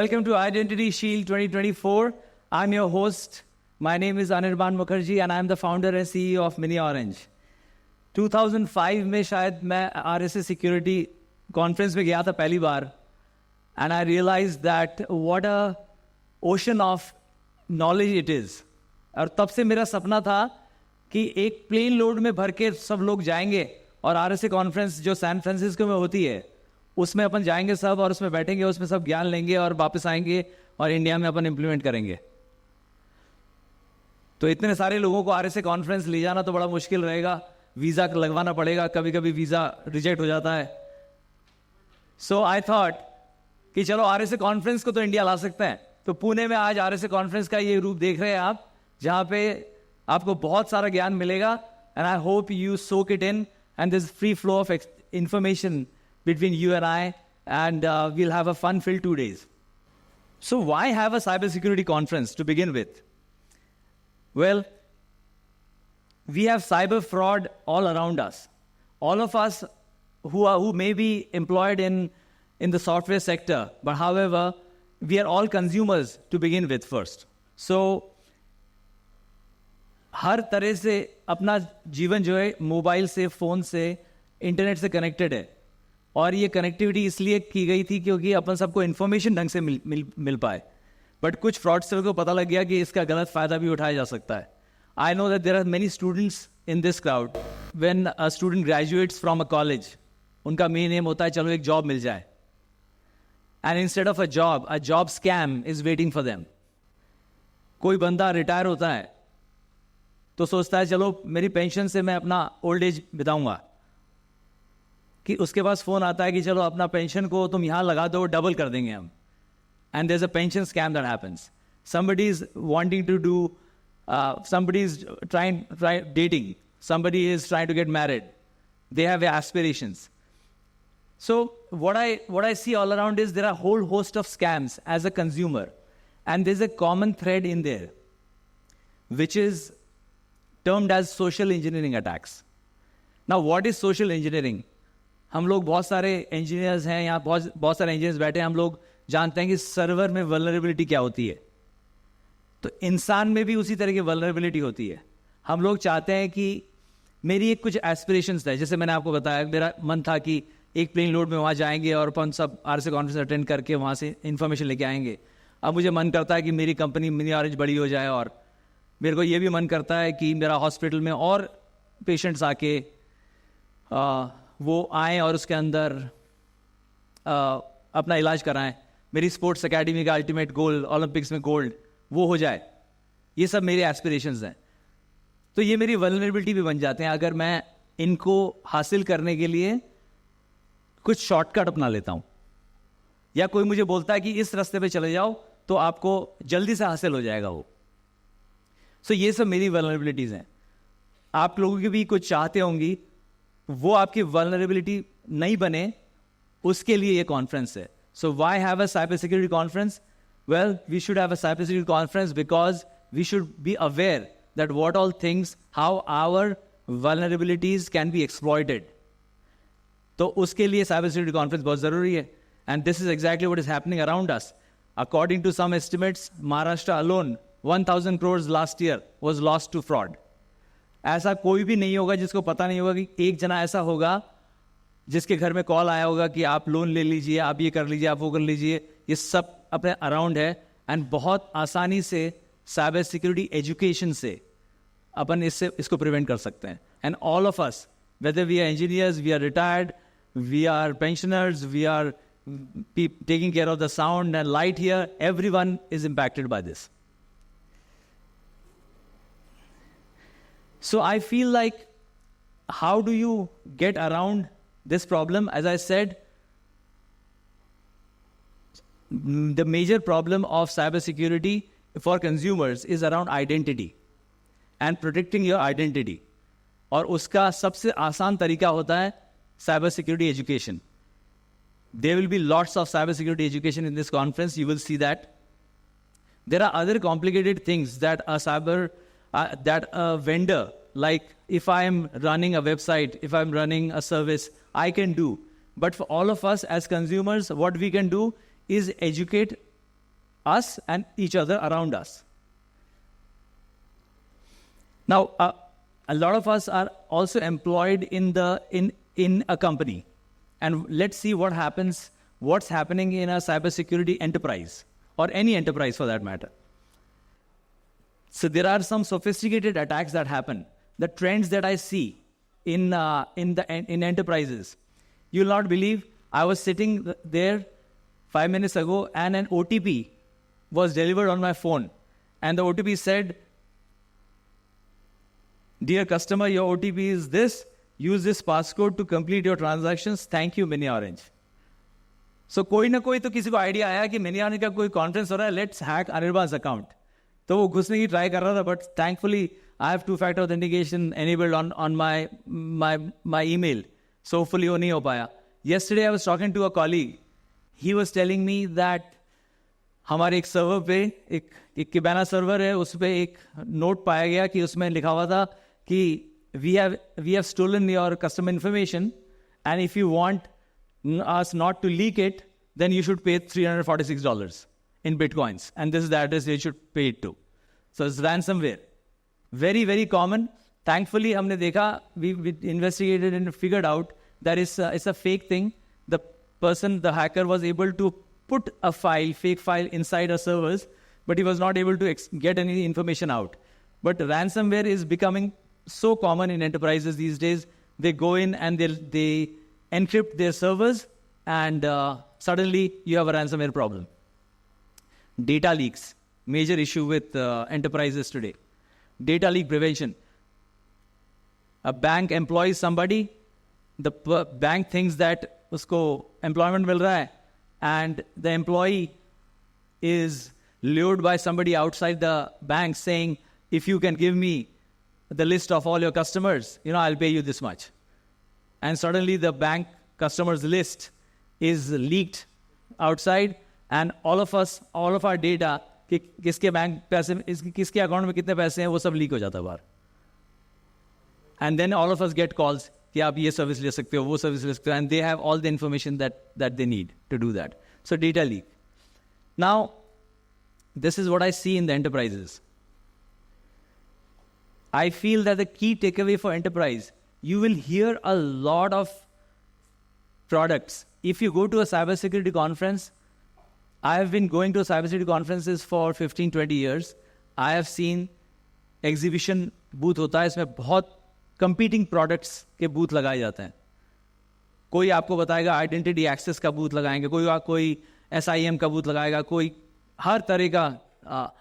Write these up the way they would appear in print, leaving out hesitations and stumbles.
Welcome to IdentityShield 2024. I'm your host. My name is Anirban Mukherji and I'm the founder and CEO of miniOrange. 2005 में शायद मैं RSA Security Conference में गया था पहली बार and I realized that what a ocean of knowledge it is. और तब से मेरा सपना था कि एक प्लेन लोड में भर के सब लोग जाएंगे और RSA Conference जो सैन फ्रांसिस्को में होती है उसमें अपन जाएंगे सब और उसमें बैठेंगे, उसमें सब ज्ञान लेंगे और वापस आएंगे और इंडिया में अपन इम्प्लीमेंट करेंगे. तो इतने सारे लोगों को RSA कॉन्फ्रेंस ले जाना तो बड़ा मुश्किल रहेगा, वीज़ा लगवाना पड़ेगा, कभी कभी वीज़ा रिजेक्ट हो जाता है. सो आई थॉट कि चलो RSA कॉन्फ्रेंस को तो इंडिया ला सकते हैं. तो पुणे में आज RSA कॉन्फ्रेंस का ये रूप देख रहे हैं आप, जहाँ पे आपको बहुत सारा ज्ञान मिलेगा. And I hope you soak it in and this free flow of information between you and I, and we'll have a fun-filled 2 days. So why have a cybersecurity conference to begin with? Well, we have cyber fraud all around us. All of us who may be employed in the software sector, but however, we are all consumers to begin with first. So, हर तरह से अपना जीवन जो है mobile से, phone से, internet से connected है. और ये कनेक्टिविटी इसलिए की गई थी क्योंकि अपन सबको इन्फॉर्मेशन ढंग से मिल पाए. बट कुछ फ्रॉडस्टर को पता लग गया कि इसका गलत फायदा भी उठाया जा सकता है. I know that there are many students in this crowd. When a student graduates from a college, उनका मेन एम होता है चलो एक जॉब मिल जाए. And instead of a job scam is waiting for them. कोई बंदा रिटायर होता है तो सोचता है चलो मेरी पेंशन से मैं अपना ओल्ड एज बिताऊंगा, कि उसके पास फोन आता है कि चलो अपना पेंशन को तुम यहाँ लगा दो, डबल कर देंगे हम. And there is a pension scam that happens. somebody is wanting to do somebody is trying dating, somebody is trying to get married, they have aspirations. So what I see all around is there are a whole host of scams as a consumer, and there's a common thread in there which is termed as social engineering attacks. Now what is social engineering? हम लोग बहुत सारे engineers हैं यहाँ, बहुत सारे engineers बैठे हैं. हम लोग जानते हैं कि सर्वर में वल्नरेबिलिटी क्या होती है. तो इंसान में भी उसी तरह की वल्नरेबिलिटी होती है. हम लोग चाहते हैं कि मेरी एक कुछ एस्पिरेशंस है. जैसे मैंने आपको बताया, मेरा मन था कि एक प्लेन लोड में वहाँ जाएंगे और अपन सब RSA कॉन्फ्रेंस अटेंड करके वहाँ से इन्फॉर्मेशन लेके आएंगे. अब मुझे मन करता है कि मेरी कंपनी miniOrange बड़ी हो जाए, और मेरे को ये भी मन करता है कि मेरा हॉस्पिटल में और पेशेंट्स आके वो आएँ और उसके अंदर अपना इलाज कराएं. मेरी स्पोर्ट्स एकेडमी का अल्टीमेट गोल ओलंपिक्स में गोल्ड वो हो जाए. ये सब मेरे एस्पिरेशंस हैं. तो ये मेरी वल्नरेबिलिटी भी बन जाते हैं अगर मैं इनको हासिल करने के लिए कुछ शॉर्टकट अपना लेता हूँ, या कोई मुझे बोलता है कि इस रास्ते पे चले जाओ तो आपको जल्दी से हासिल हो जाएगा वो. सो ये सब मेरी वल्नरेबिलिटीज़ हैं. आप लोगों की भी कुछ चाहते होंगी वो आपकी वल्नरेबिलिटी नहीं बने, उसके लिए ये कॉन्फ्रेंस है. So why have a cyber security conference? Well, we should have a cyber security conference because we should be aware that what all things, how our vulnerabilities can be exploited. तो उसके लिए cyber security conference बहुत जरूरी है. And this is exactly what is happening around us. According to some estimates, Maharashtra alone 1000 crores last year was lost to fraud. ऐसा कोई भी नहीं होगा जिसको पता नहीं होगा कि एक जना ऐसा होगा जिसके घर में कॉल आया होगा कि आप लोन ले लीजिए, आप ये कर लीजिए, आप वो कर लीजिए. ये सब अपने अराउंड है. एंड बहुत आसानी से साइबर सिक्योरिटी एजुकेशन से अपन इसको प्रिवेंट कर सकते हैं. And all of us, whether we are engineers, we are retired, we are pensioners, we are taking care of the sound and light here, everyone is impacted by this. So I feel like, how do you get around this problem? As I said, the major problem of cybersecurity for consumers is around identity and protecting your identity. और उसका सबसे आसान तरीका होता है cyber security education. There will be lots of cyber security education in this conference. You will see that. There are other complicated things that a vendor, like if I am running a website, if I'm running a service, I can do. But for all of us as consumers, what we can do is educate us and each other around us. Now, a lot of us are also employed in a company, and let's see what's happening in a cybersecurity enterprise, or any enterprise for that matter. So there are some sophisticated attacks that happen. The trends that I see in enterprises, you'll not believe. I was sitting there 5 minutes ago, and an OTP was delivered on my phone, and the OTP said, "Dear customer, your OTP is this. Use this passcode to complete your transactions. Thank you, miniOrange." So कोई ना कोई तो किसी को idea आया कि miniOrange का कोई कॉन्फ्रेंस हो रहा है, लेट्स हैक अनिर्बान्स अकाउंट. तो वो घुसने की ट्राई कर रहा था, but thankfully I have 2-factor authentication enabled on my email. So hopefully वो नहीं हो पाया. Yesterday I was talking to a colleague. He was telling me that हमारे एक सर्वर पे एक किबाना सर्वर है, उस पर एक नोट पाया गया कि उसमें लिखा हुआ था कि we have stolen your customer information, and if you want us not to leak it, then you should pay $346 in bitcoins, and this is the address you should pay it to. So it's ransomware. Very, very common. Thankfully, हमने देखा, we investigated and figured out that it's a fake thing. The hacker was able to put a fake file inside our servers, but he was not able to get any information out. But ransomware is becoming so common in enterprises these days. They go in and they encrypt their servers, and suddenly you have a ransomware problem. Data leaks, major issue with enterprises today. Data leak prevention. A bank employs somebody, the bank thinks that usko employment mil raha hai, and the employee is lured by somebody outside the bank saying, if you can give me the list of all your customers, I'll pay you this much. And suddenly the bank customers list is leaked outside, and all of our data, किसके bank पैसे, किसके account में कितने पैसे हैं, वो सब leak हो जाता है बाहर. And then all of us get calls कि आप ये सर्विस ले सकते हो, वो सर्विस ले सकते हो, and they have all the information that they need to do that. So data leak. Now, this is what I see in the enterprises. I feel that the key takeaway for enterprise, you will hear a lot of products. If you go to a cybersecurity conference, I have been going to cybersecurity conferences for 15-20 years. I have seen exhibition booth होता है, इसमें बहुत competing products के booth लगाए जाते हैं. कोई आपको बताएगा identity access का booth लगाएंगे, कोई SIM का booth लगाएगा, कोई हर तरह का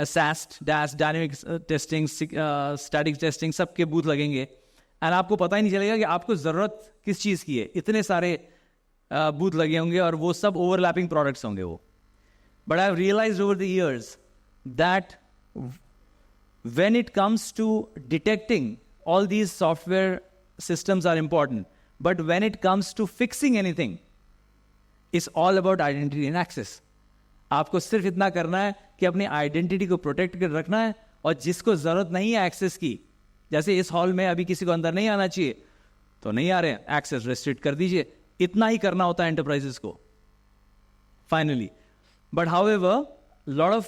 SAST, DAS, dynamic testing, static testing, सबके booth लगेंगे. And आपको पता ही नहीं चलेगा कि आपको ज़रूरत किस चीज़ की है. इतने सारे booth लगे होंगे और वो सब overlapping products होंगे वो. But I have realized over the years that when it comes to detecting, all these software systems are important. But when it comes to fixing anything, it's all about identity and access. आपको सिर्फ इतना करना है कि अपनी identity को protect कर रखना है, और जिसको जरूरत नहीं है एक्सेस की, जैसे इस हॉल में अभी किसी को अंदर नहीं आना चाहिए तो नहीं आ रहे हैं, एक्सेस रेस्ट्रिक्ट कर दीजिए. इतना ही करना होता है एंटरप्राइजेस को finally. But however, a lot of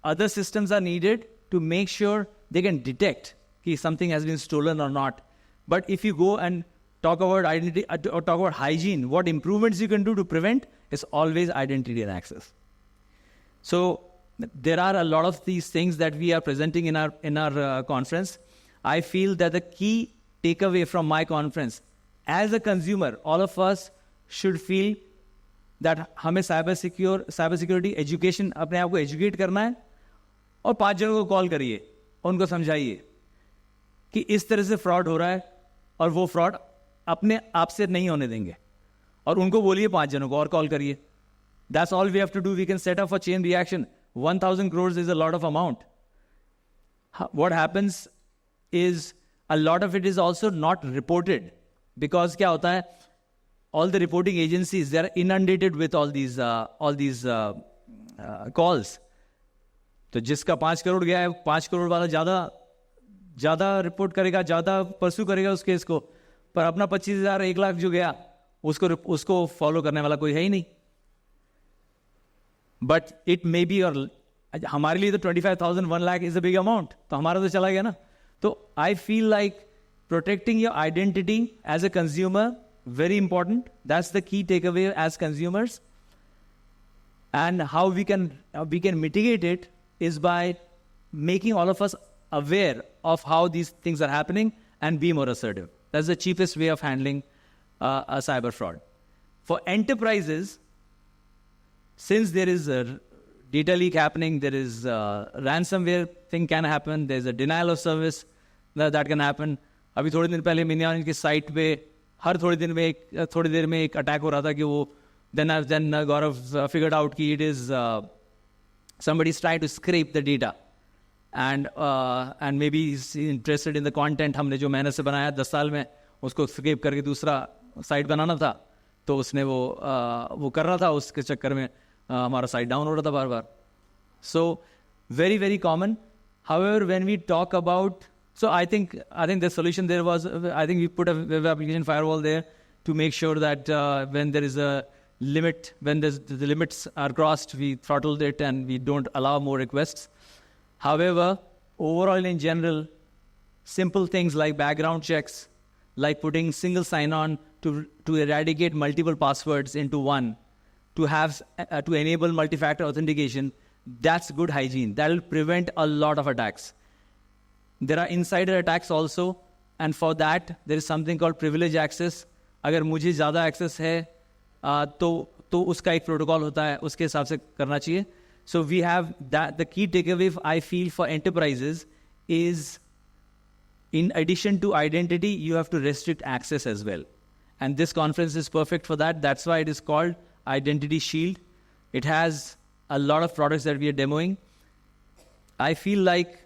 other systems are needed to make sure they can detect if something has been stolen or not. But if you go and talk about identity or talk about hygiene, what improvements you can do to prevent is always identity and access. So there are a lot of these things that we are presenting in our conference. I feel that the key takeaway from my conference, as a consumer, all of us should feel that हमें cyber security education, अपने आप को educate करना है, और 5 जनों को call करिए, उनको समझाइए कि इस तरह से फ्रॉड हो रहा है, और वो फ्रॉड अपने आप से नहीं होने देंगे, और उनको बोलिए 5 जनों को और कॉल करिए. That's all we have to do. We can set up a chain reaction. 1,000 crores is a lot of amount. What happens is a lot of it is also not reported, because क्या होता है, all the reporting agencies, they are inundated with all these calls. तो जिसका 5 करोड़ गया है, 5 करोड़ वाला ज़्यादा report करेगा, ज़्यादा परस्यू करेगा उस केस को, पर अपना 25,000 1 लाख जो गया, उसको फॉलो करने वाला कोई है ही नहीं. बट इट मे बी और हमारे लिए तो 25,000 1 lakh is a big amount, तो हमारा तो चला गया ना. तो I feel like protecting your identity as a consumer, very important. That's the key takeaway as consumers. And how we can mitigate it is by making all of us aware of how these things are happening and be more assertive. That's the cheapest way of handling a cyber fraud. For enterprises, since there is a data leak happening, there is a ransomware thing can happen, there's a denial of service that can happen. अभी थोड़े दिन पहले miniOrange की site पे हर थोड़ी देर में एक attack हो रहा था कि वो then Gaurav figured out कि it is somebody is trying to scrape the data and maybe he's interested in the content हमने जो मेहनत से बनाया 10 साल में उसको scrape करके दूसरा साइट बनाना था, तो उसने वो कर रहा था, उसके चक्कर में हमारा साइट डाउन हो रहा था बार बार. So very very common. However, when we talk about, so I think the solution there was, I think we put a web application firewall there to make sure that when there is a limit, when the limits are crossed, we throttled it and we don't allow more requests. However, overall in general, simple things like background checks, like putting single sign-on to eradicate multiple passwords into one, to enable multi-factor authentication, that's good hygiene. That will prevent a lot of attacks. There are insider attacks also, and for that there is something called privilege access. अगर मुझे ज़्यादा access है तो उसका एक protocol होता है, उसके हिसाब से करना चाहिए. So we have that. The key takeaway I feel for enterprises is, in addition to identity, you have to restrict access as well. And this conference is perfect for that. That's why it is called IdentityShield. It has a lot of products that we are demoing. I feel like,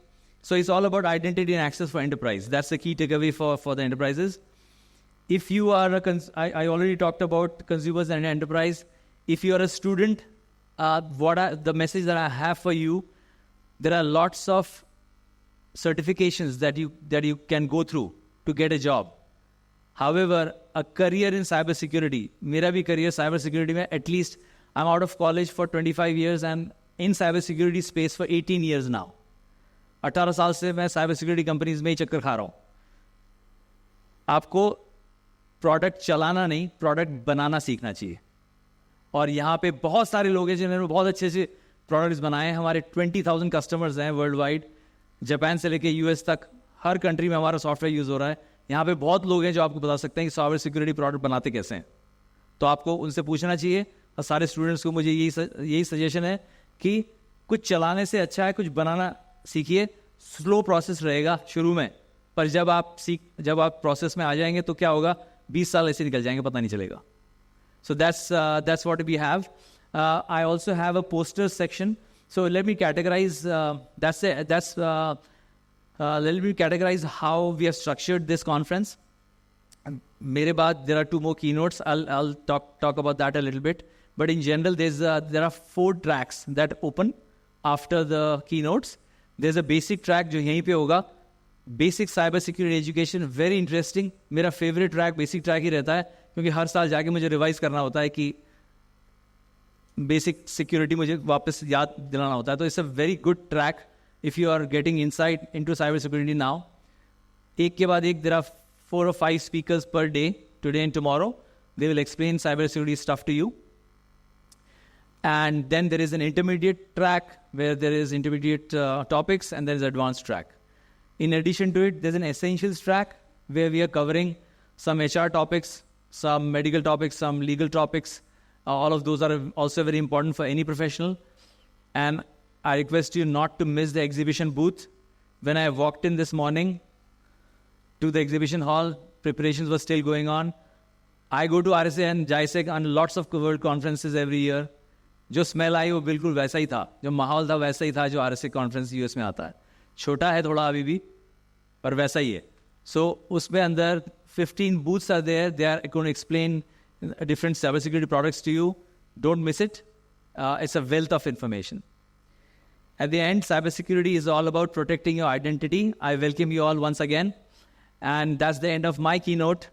so it's all about identity and access for enterprise. That's the key takeaway for the enterprises. If you are I already talked about consumers and enterprise. If you are a student, the message that I have for you, there are lots of certifications that you can go through to get a job. However, a career in cybersecurity, मेरा भी career cybersecurity में, at least I'm out of college for 25 years and in cybersecurity space for 18 years now. 18 साल से मैं cyber security companies में ही चक्कर खा रहा हूँ. आपको प्रोडक्ट चलाना नहीं, प्रोडक्ट बनाना सीखना चाहिए. और यहाँ पे बहुत सारे लोग हैं जिन्होंने बहुत अच्छे से प्रोडक्ट्स बनाए हैं. हमारे 20,000 कस्टमर्स हैं वर्ल्ड वाइड, जापान से लेके यूएस तक, हर कंट्री में हमारा सॉफ्टवेयर यूज़ हो रहा है. यहाँ पे बहुत लोग हैं जो आपको बता सकते हैं कि साइबर सिक्योरिटी प्रोडक्ट बनाते कैसे हैं. तो आपको उनसे पूछना चाहिए. और सारे स्टूडेंट्स को मुझे यही सजेशन है कि कुछ चलाने से अच्छा है कुछ बनाना सीखिए. स्लो प्रोसेस रहेगा शुरू में, पर जब आप प्रोसेस में आ जाएंगे तो क्या होगा, 20 साल ऐसे निकल जाएंगे, पता नहीं चलेगा. So that's what we have. I also have a poster section. So let me categorize. Let me categorize how we have structured this conference. मेरे बाद there are 2 more keynotes. I'll talk about that a little bit. But in general, there are 4 tracks that open after the keynotes. There's a basic track जो यहीं पे होगा. Basic cyber security education, very interesting. मेरा favorite track basic track ही रहता है, क्योंकि हर साल जाके मुझे रिवाइज करना होता है कि बेसिक सिक्योरिटी मुझे वापस याद दिलाना होता है. तो it's a very good track if you are getting insight into cyber security now. एक के बाद एक there are 4 or 5 speakers per day, today and tomorrow. They will explain cyber security stuff to you. And then there is an intermediate track where there is intermediate topics, and there is advanced track. In addition to it, there's an essentials track where we are covering some HR topics, some medical topics, some legal topics. All of those are also very important for any professional. And I request you not to miss the exhibition booth. When I walked in this morning to the exhibition hall, preparations were still going on. I go to RSA and JISEC and lots of world conferences every year. जो smell आई वो बिल्कुल वैसा ही था, जो माहौल था वैसा ही था जो RSA कॉन्फ्रेंस यूएस में आता है. छोटा है थोड़ा अभी भी, पर वैसा ही है. सो उसमें अंदर 15 booths are there. They are going to explain different cybersecurity products to you. Don't miss it. It's a wealth of information. At the end, cybersecurity is all about protecting your identity. I welcome you all once again. And that's the end of my keynote.